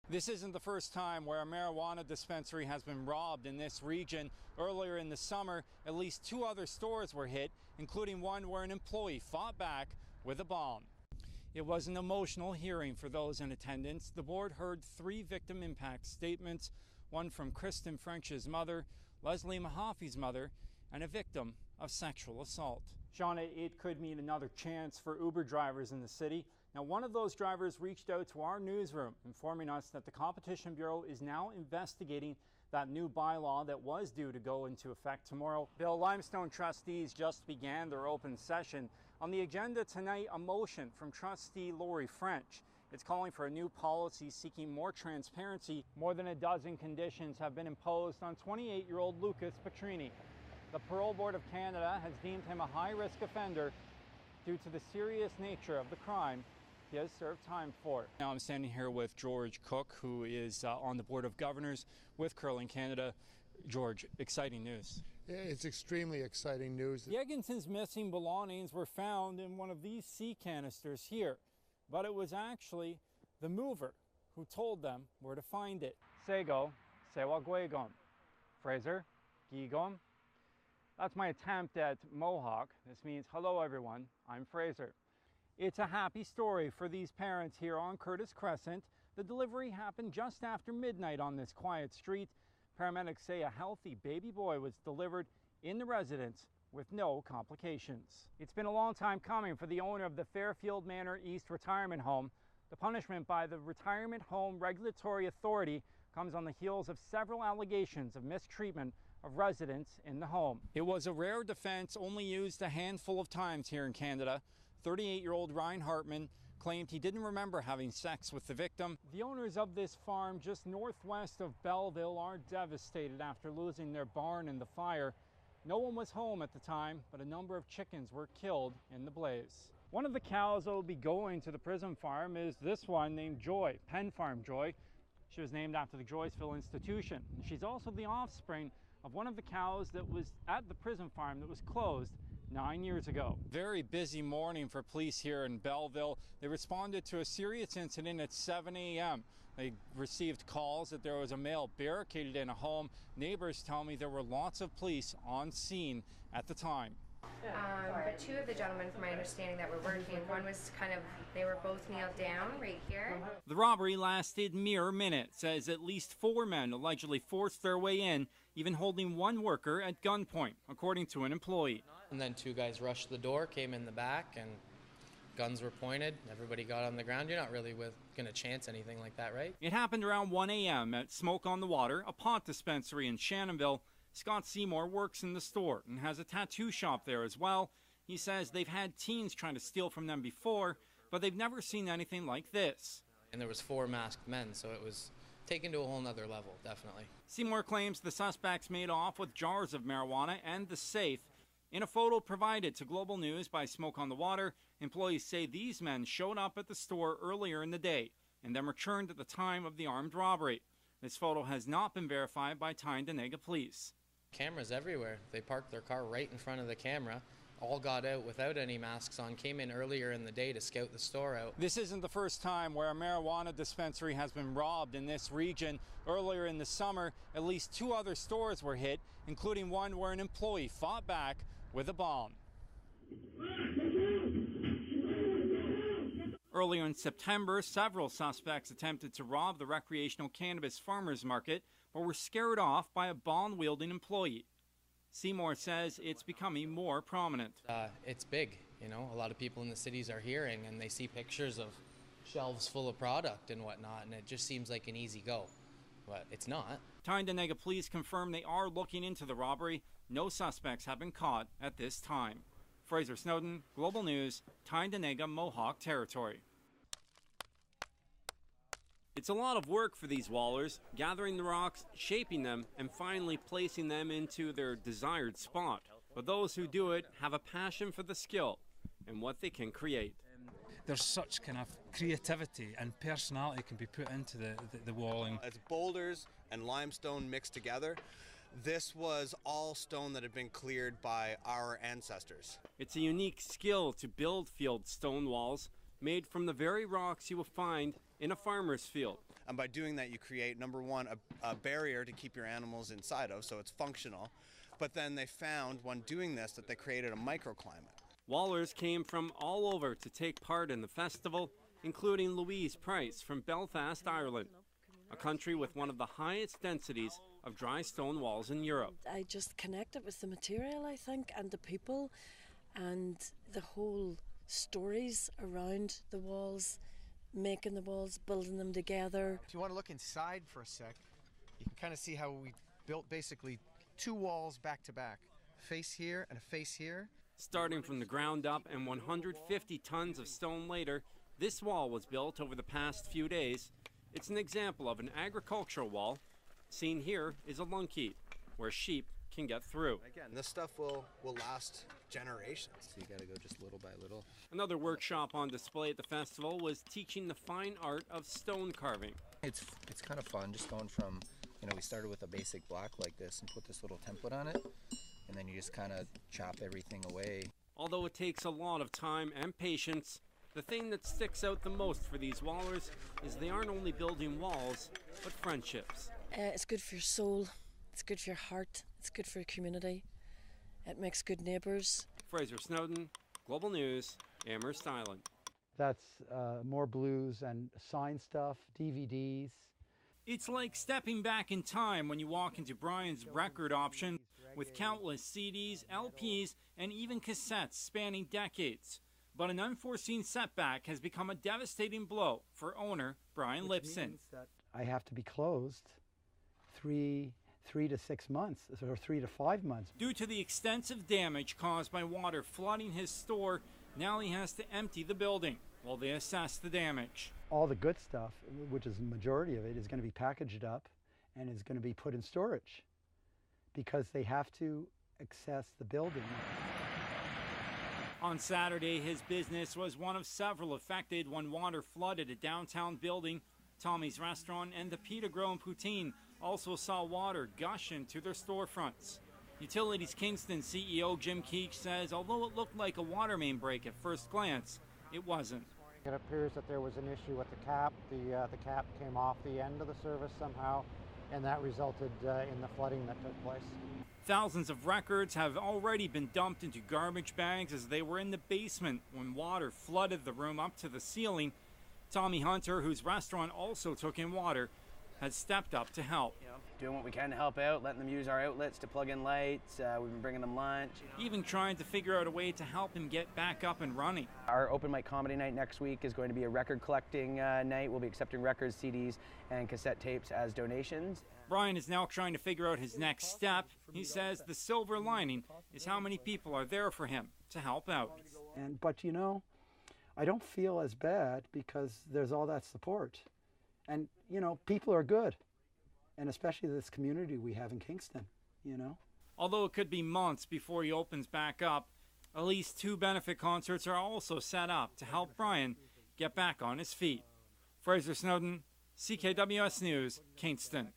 This isn't the first time where a marijuana dispensary has been robbed in this region. Earlier in the summer, at least 2 other stores were hit, including one where an employee fought back with a bomb. It was an emotional hearing for those in attendance. The board heard 3 victim impact statements, one from Kristen French's mother, Leslie Mahaffey's mother, and a victim of sexual assault. Shauna, it could mean another chance for Uber drivers in the city. Now, one of those drivers reached out to our newsroom, informing us that the Competition Bureau is now investigating that new bylaw that was due to go into effect tomorrow. Bill, Limestone trustees just began their open session. On the agenda tonight, a motion from trustee Lori French. It's calling for a new policy seeking more transparency. More than a dozen conditions have been imposed on 28-year-old Lucas Petrini. The Parole Board of Canada has deemed him a high-risk offender due to the serious nature of the crime he has served time for. Now I'm standing here with George Cook, who is on the Board of Governors with Curling Canada. George, exciting news. Yeah, it's extremely exciting news. The Egginton's missing belongings were found in one of these sea canisters here, but it was actually the mover who told them where to find it. Sego, sewa gwegom. Frazer, gigom. That's my attempt at Mohawk. This means, hello everyone, I'm Frazer. It's a happy story for these parents here on Curtis Crescent. The delivery happened just after midnight on this quiet street. Paramedics say a healthy baby boy was delivered in the residence with no complications. It's been a long time coming for the owner of the Fairfield Manor East Retirement Home. The punishment by the Retirement Home Regulatory Authority comes on the heels of several allegations of mistreatment of residents in the home. It was a rare defense only used a handful of times here in Canada. 38-year-old Ryan Hartman claimed he didn't remember having sex with the victim. The owners of this farm just northwest of Belleville are devastated after losing their barn in the fire. No one was home at the time, but a number of chickens were killed in the blaze. One of the cows that will be going to the prison farm is this one named Joy, Penn Farm Joy. She was named after the Joyceville institution. She's also the offspring of one of the cows that was at the prison farm that was closed 9 years ago. Very busy morning for police here in Belleville. They responded to a serious incident at 7 a.m. They received calls that there was a male barricaded in a home. Neighbors tell me there were lots of police on scene at the time. But 2 of the gentlemen, from my understanding, that were working, one was they were both kneeled down right here. The robbery lasted mere minutes, as at least 4 men allegedly forced their way in, even holding one worker at gunpoint, according to an employee. And then 2 guys rushed the door, came in the back, and guns were pointed. Everybody got on the ground. You're not really going to chance anything like that, right? It happened around 1 a.m. at Smoke on the Water, a pot dispensary in Shannonville. Scott Seymour works in the store and has a tattoo shop there as well. He says they've had teens trying to steal from them before, but they've never seen anything like this. And there was 4 masked men, so it was taken to a whole nother level, definitely. Seymour claims the suspects made off with jars of marijuana and the safe. In a photo provided to Global News by Smoke on the Water, employees say these men showed up at the store earlier in the day and then returned at the time of the armed robbery. This photo has not been verified by Tyndonega police. Cameras everywhere. They parked their car right in front of the camera, all got out without any masks on, came in earlier in the day to scout the store out. This isn't the first time where a marijuana dispensary has been robbed in this region. Earlier in the summer, at least 2 other stores were hit, including one where an employee fought back with a bomb. Earlier in September, several suspects attempted to rob the recreational cannabis farmers market, but were scared off by a bomb-wielding employee. Seymour says it's becoming more prominent. It's big, you know. A lot of people in the cities are hearing and they see pictures of shelves full of product and whatnot, and it just seems like an easy go, but it's not. Tyndonega police confirm they are looking into the robbery. No suspects have been caught at this time. Frazer Snowdon, Global News, Tyndonega, Mohawk Territory. It's a lot of work for these wallers, gathering the rocks, shaping them, and finally placing them into their desired spot. But those who do it have a passion for the skill and what they can create. There's such kind of creativity and personality can be put into the walling. It's boulders and limestone mixed together. This was all stone that had been cleared by our ancestors. It's a unique skill to build field stone walls made from the very rocks you will find in a farmer's field. And by doing that, you create, number one, a barrier to keep your animals inside of, so it's functional. But then they found, when doing this, that they created a microclimate. Wallers came from all over to take part in the festival, including Louise Price from Belfast, Ireland, a country with one of the highest densities of dry stone walls in Europe. I just connected with the material, I think, and the people, and the whole stories around the walls, making the walls, building them together. If you want to look inside for a sec, you can kind of see how we built basically 2 walls back to back, a face here and a face here. Starting from the ground up and 150 tons of stone later, this wall was built over the past few days. It's an example of an agricultural wall. Seen here is a lunkeet, where sheep can get through. Again, this stuff will last generations. So you got to go just little by little. Another workshop on display at the festival was teaching the fine art of stone carving. It's kind of fun just going from, we started with a basic block like this and put this little template on it, and then you just kind of chop everything away. Although it takes a lot of time and patience, the thing that sticks out the most for these wallers is they aren't only building walls, but friendships. It's good for your soul, it's good for your heart, it's good for your community. It makes good neighbours. Frazer Snowdon, Global News, Amherst Island. That's more blues and sign stuff, DVDs. It's like stepping back in time when you walk into Brian's record option with countless CDs, LPs, and even cassettes spanning decades. But an unforeseen setback has become a devastating blow for owner Brian Lipson. I have to be closed three to 6 months, or 3 to 5 months. Due to the extensive damage caused by water flooding his store, now he has to empty the building while they assess the damage. All the good stuff, which is the majority of it, is going to be packaged up and is going to be put in storage because they have to access the building. On Saturday, his business was one of several affected when water flooded a downtown building. Tommy's Restaurant and the Pita Grill in Poutine also saw water gush into their storefronts. Utilities Kingston CEO Jim Keech says although it looked like a water main break at first glance, it wasn't. It appears that there was an issue with the cap. The cap came off the end of the service somehow, and that resulted in the flooding that took place. Thousands of records have already been dumped into garbage bags as they were in the basement when water flooded the room up to the ceiling. Tommy Hunter, whose restaurant also took in water, has stepped up to help. Doing what we can to help out, letting them use our outlets to plug in lights. We've been bringing them lunch. Even trying to figure out a way to help him get back up and running. Our open mic comedy night next week is going to be a record collecting night. We'll be accepting records, CDs, and cassette tapes as donations. Brian is now trying to figure out his next step. He says the silver lining is how many people are there for him to help out. But I don't feel as bad because there's all that support. And, people are good. And especially this community we have in Kingston, Although it could be months before he opens back up, at least 2 benefit concerts are also set up to help Brian get back on his feet. Frazer Snowdon, CKWS News, Kingston.